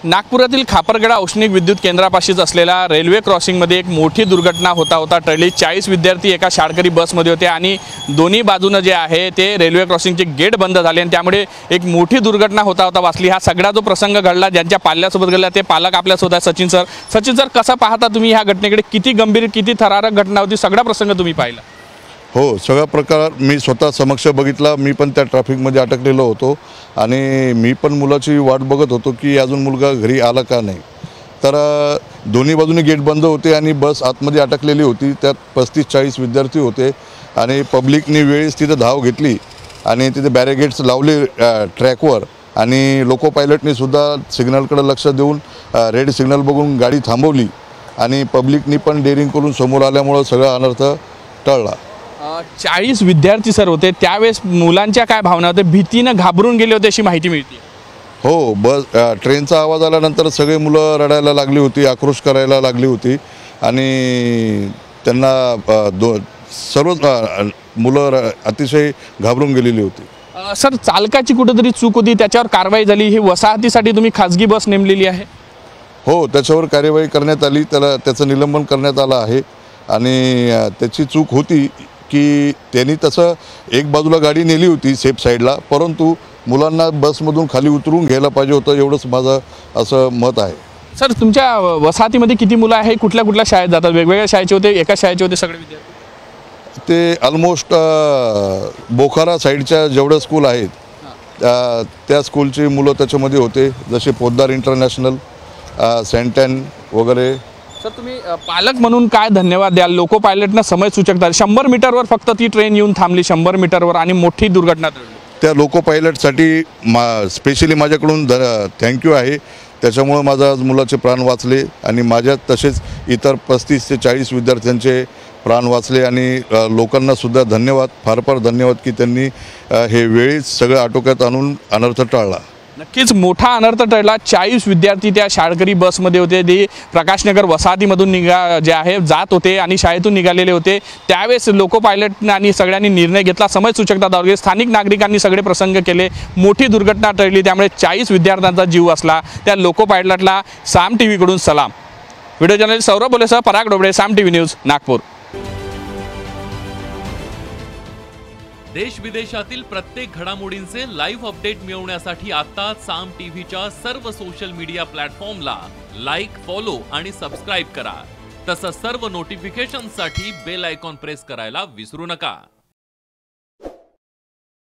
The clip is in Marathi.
नागपुरातील खापरगडा औष्णिक विद्युत केंद्रापाशीच असलेल्या रेल्वे क्रॉसिंगमध्ये एक मोठी दुर्घटना होता टळली। 40 विद्यार्थी एका शाळकरी बसमध्ये होते आणि दोन्ही बाजूने जे आहे ते रेल्वे क्रॉसिंगचे गेट बंद झाले आणि त्यामुळे एक मोठी दुर्घटना होता वाचली। हा सगळा जो प्रसंग घडला ज्यांच्या पाल्यासोबत घडला ते पालक आपल्यासोबत आहे सचिन सर कसा पाहता तुम्ही ह्या घटनेकडे? किती गंभीर किती थरारक घटना होती, सगळा प्रसंग तुम्ही पाहिला? हो, सगळा प्रकार मी स्वतः समक्ष बघितला। मी पण त्या ट्रॅफिकमध्ये अटकलेलो होतो आणि मी पण मुलाची वाट बघत होतो की अजून मुलगा घरी आला का नाही। तर दोन्ही बाजूने गेट बंद होते आणि बस आतमध्ये अटकलेली होती। त्यात 35-40 विद्यार्थी होते आणि पब्लिकने वेळेस तिथे धाव घेतली आणि तिथे बॅरिगेड्स लावले ट्रॅकवर आणि लोको पायलटने सुद्धा सिग्नलकडे लक्ष देऊन रेड सिग्नल बघून गाडी थांबवली आणि पब्लिकने पण डेअरिंग करून समोर आल्यामुळे सगळा अनर्थ टळला। 40 विद्यार्थी सर होते त्यावेळेस मुलांच्या काय भावना होत्या? भीतीने घाबरून गेले होते अशी माहिती मिळते। हो, ट्रेनचा आवाज आल्यानंतर सगळे मुलं रडायला लागली होती, आक्रोश करायला लागली होती आणि त्यांना सर्वच मुलं अतिशय घाबरून गेलेली होती। सर चालकाची कुठेतरी चूक होती, त्याच्यावर कारवाई झाली? ही वसाहतीसाठी तुम्ही खाजगी बस नेमलेली आहे? हो, त्याच्यावर कार्यवाही करण्यात आली, त्याचं निलंबन करण्यात आलं आहे आणि त्याची चूक होती की त्यांनी तसं एक बाजूला गाडी नेली होती सेफ साईडला, परंतु मुलांना बसमधून खाली उतरून घ्यायला पाहिजे होतं, एवढंच माझं असं मत आहे। सर तुमच्या वसाहतीमध्ये किती मुलं आहे? कुठल्या कुठल्या शाळेत जातात? वेगवेगळ्या शाळेचे होते, एका शाळेचे होते सगळे विद्यार्थी? ते ऑलमोस्ट बोखारा साईडच्या जेवढ्या स्कूल आहेत त्या स्कूलची मुलं त्याच्यामध्ये होते, जसे पोद्दार इंटरनॅशनल, सेंटन वगैरे। सर तुम्ही पालक म्हणून काय धन्यवाद द्याल? लोको पायलटनं समय सूचकता 100 मीटरवर फक्त ती ट्रेन येऊन थांबली, 100 मीटरवर, आणि मोठी दुर्घटना टळली। त्या लोको पायलटसाठी स्पेशली माझ्याकडून थँक्यू आहे। त्याच्यामुळे माझा आज मुलाचे प्राण वाचले आणि माझ्या तसेच इतर 35 ते 40 विद्यार्थ्यांचे प्राण वाचले आणि लोकांना सुद्धा धन्यवाद, फार फार धन्यवाद की त्यांनी हे वेळीच सगळं आटोक्यात आणून अनर्थ टाळला। नक्कीच मोठा अनर्थ टळला। 40 विद्यार्थी त्या शाळकरी बसमध्ये होते, ते प्रकाशनगर वसाहतीमधून जे आहे जात होते आणि शाळेतून निघालेले होते। त्यावेळेस लोको पायलटने आणि सगळ्यांनी निर्णय घेतला, समय सूचकता दाखवली, स्थानिक नागरिकांनी सगळे प्रसंग केले, मोठी दुर्घटना टळली, त्यामुळे 40 विद्यार्थ्यांचा जीव वाचला। त्या लोको पायलटला साम टीव्ही कडून सलाम। व्हिडिओ जर्नलिस्ट सौरभ बोलेसह पराग डोबळे, साम टीव्ही न्यूज, नागपूर। देश विदेशातील प्रत्येक घडामोडींचे लाईव्ह अपडेट मिळवण्यासाठी आता साम टीव्हीच्या सर्व सोशल मीडिया प्लॅटफॉर्मला लाईक, फॉलो आणि सबस्क्राइब करा। तसंच सर्व नोटिफिकेशनसाठी बेल आयकॉन प्रेस करायला विसरू नका।